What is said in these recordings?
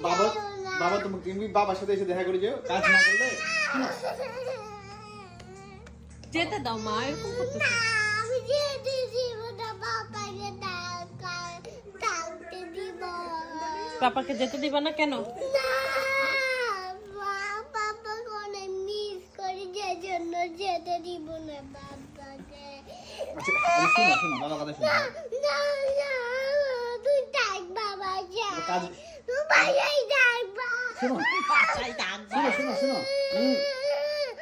বাবা বাবা তুমি বাবার সাথে এসে দেখা করে যাও, কাজ না করলে যেতে দাও মা, এরকম করতেছে। আমি যেতে দিব না, বাবাকে ডাকতে দিব। পাপাকে যেতে দিবা না কেন? না, বাবা অনেক মিস করি, যে জন্য যেতে দিব না বাবাকে। আচ্ছা শোনো শোনো বাবা কথা শোনো। না না, তুই ডাক বাবাকে, কাজ তুই ভাইয়াই ডাক বাবা। শোনো বাসায় ডাকবা। শোনো শোনো শোনো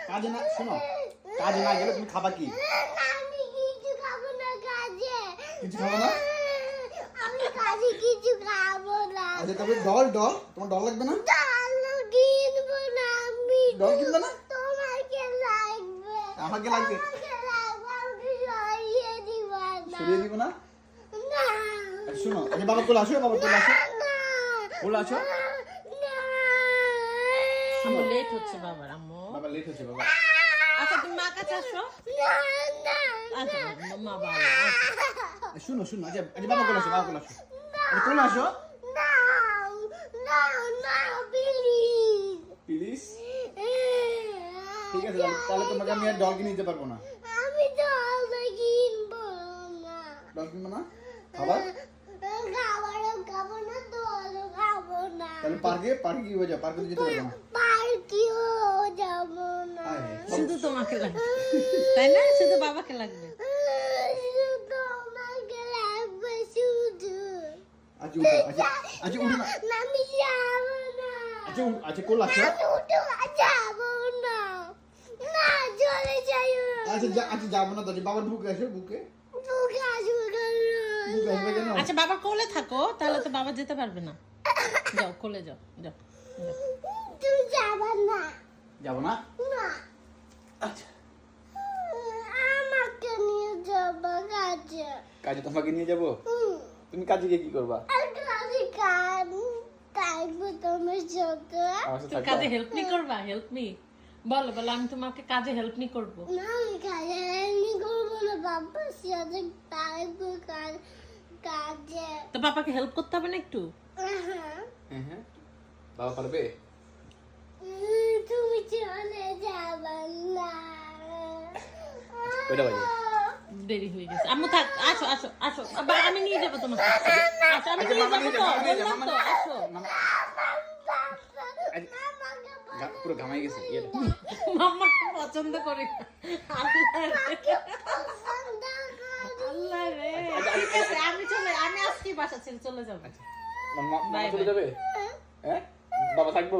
কাজে না শোনো, কাজে না গেলে তুমি খাবা কি? আমি কিছু খাবো না কাজে। কিছু খাবো না? আমি কাজে কিছু খাবো না। আচ্ছা তবে ডল তোমার ডল লাগবে না? ডাল কিনবো না আমি। ডল কিনবে না? তোমাকে লাগবে। আমাকে লাগবে? আমাকে লাগবে, আমাকে সরিয়ে দিবা না। সরিয়ে দিব না? না। আচ্ছা শোনো, আচ্ছা বাবা কোলে আসো, বাবা কোলে আসো, না। কোলে আসো। না। আম্মু লেট হচ্ছে বাবার, আম্মু। বাবা লেট হচ্ছে বাবা। আচ্ছা তুমি মা কাছে আসো। না, না, আচ্ছা মা ভালো, আচ্ছা। শোনো শোনো, আচ্ছা বাবা কোলে আসো, বাবা কোলে আসো, আচ্ছা কোলে আসো না, না, না, please. প্লিজ। ঠিক আছে তাহলে তোমাকে আমি আর ডল কিনে দিতে পারবো না। আমি জল কিনবো না। ডল কিনবো না? খাবার? খাবারও খাবো না, জলও খাবো না। তাহলে পার্কে কি হয়ে যায়? পার্কে যেতে পারবো না। পার্কেও যাবো না। আয়, শুধু তোমাকে লাগবে, তাই না? শুধু বাবাকে লাগবে। শুধু আমাকে লাগবে, শুধু। আচ্ছা উঠো, আচ্ছা উঠো না, আমি যাবো না। আচ্ছা কোলে আসো। আমি উঠে যাবো না। না, চলে যাই। আচ্ছা যাবো না তো, বাবার বুকে আসো, বুকে বুকে আসবে কেন? বুকে আসবে কেন? আচ্ছা বাবার কোলে থাকো, তাহলে তো বাবা যেতে পারবে না। যাও কোলে যাও, যাও যাও। তুই যাবে না। যাবো না? না, আচ্ছা আমাকে নিয়ে যাবো কাজে। কাজে তোমাকে নিয়ে যাবো? তুমি কাজে গিয়ে কি করবা? আর কাজে থাকবো তোমার সাথে। আমার সাথে তুমি থাকবা? কাজে হেল্প মি করবা? হেল্প মি বলো, বলো আমি তোমাকে কাজে হেল্প মি করবো। না, আমি কাজে এমনি করবো না, বাবার সাথে থাকবো কাজে। তো পাপাকে হেল্প করতে হবে না একটু? হ্যাঁ বাবা পারবে? তুমি চলে যাবে না। কয়টা বাজে? দেরি হয়ে গেছে। আম্মু থাক, আসো আসো আসো, আমি নিয়ে যাবো তোমাকে। আচ্ছা আমি নিয়ে যাবো তো, বললাম তো, আসো। পুরো ঘামাই গেছে ইয়েটা। মাম্মা পছন্দ করি না। আল্লাহ রে। ঠিক আছে, আমি আজকে বাসা ছেড়ে চলে যাবো। মামা Bye, চলে bye. যাবে? হ্যাঁ বাবা থাকবো?